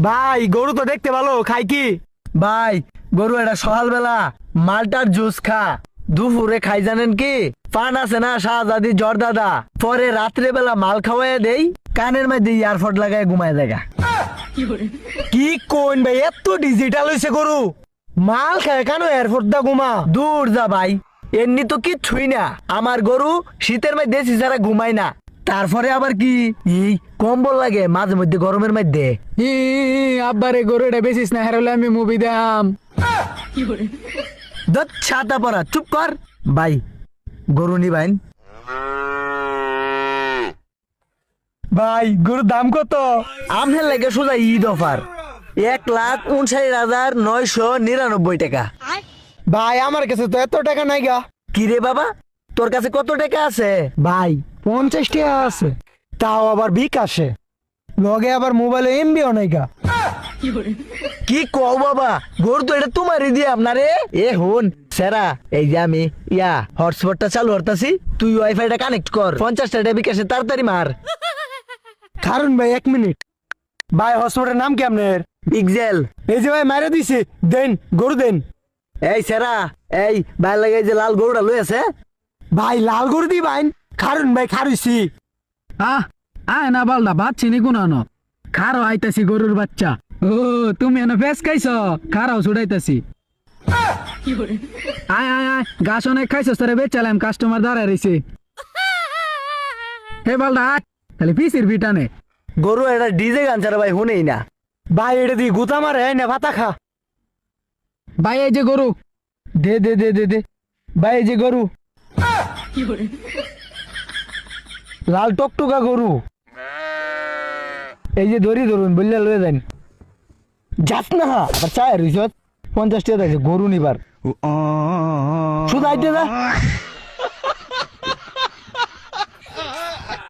ভাই গরু তো দেখতে ভালো, খাই কি? ভাই গরু এটা সকালবেলা মালটার জুস খা, দুপুরে খাই জানেন কি পান আছে না শাহজাদি জর্দাদা, পরে রাত্রে বেলা মাল খাওয়াই দেই, কানের মধ্যে ইয়ারফোন লাগায় ঘুমায় দেখা। কি কোন ভাই, এত ডিজিটাল হইছে গরু? মাল খায় কেন এয়ারপোর্ট দা ঘুমা? দূর যা ভাই, এমনি তো কিচ্ছুই না, আমার গরু শীতের মধ্যে দেশি ছাড়া ঘুমায় না। তারপরে আবার কি এই কম্বল লাগে মাঝে মধ্যে গরমের মধ্যে। আব্বারে গরুটা বেশিস না, হারলে আমি মুভি দেখাম। দত ছাতা পরা, চুপ কর। ভাই গরু নিবাইন। ভাই গরুর দাম কত? আমনের লাগে সোজা ঈদ অফার 1,59,999 টাকা। ভাই আমার কাছে তো এত টাকা নাই গা। কি রে বাবা, তোর কাছে কত টাকা আছে? ভাই 50 টাকা আছে, তাও আবার বিকাশে, লগে আবার মোবাইলে এমবিও নাই গা। কি কও বাবা, গরু তো এটা তোমারই দিয়ে আপনারে। এ হন সেরা, এই যে আমি হটস্পটটা চালু করতাছি, তুই ওয়াইফাইটা কানেক্ট কর, 50 টাকা বিকাশে তাড়াতাড়ি মার। কারণ ভাই 1 মিনিট। ভাই হসপিটালের নাম কি আপনার? পিক্সেল। এই যে ভাই মারা দিছে, দেন গরু দেন। এই সেরা, এই ভাই লাগে যে লাল গরুটা লই আছে। ভাই লাল গরু দি ভাই, কারণ ভাই খারুইছি। আয় না বালদা, ভাত চিনি কোন খারো আইতাছি গরুর বাচ্চা। ও তুমি এনে ফেস খাইছ, খারাও ছুটাইতাছি। আয় আয় আয়, গাছ অনেক খাইছস, তোরে বেচালাম, কাস্টমার দাঁড়ায় রয়েছে। হে বালদা আয়, খালি পিসির বিটানে। গরু এটা ডিজে গান ছাড়া ভাই শুনেই না। ভাই এটা দিয়ে গুতা মারে না ভাতা খা। ভাই এই যে গরু। দে দে দে দে দে ভাই, এই যে গরু, লাল টকটকা গরু, এই যে দড়ি ধরুন বললে লয়ে যান। যাস না আবার চায় রইছ 50 টাকা গরু নিবার শুধু আইতে যা।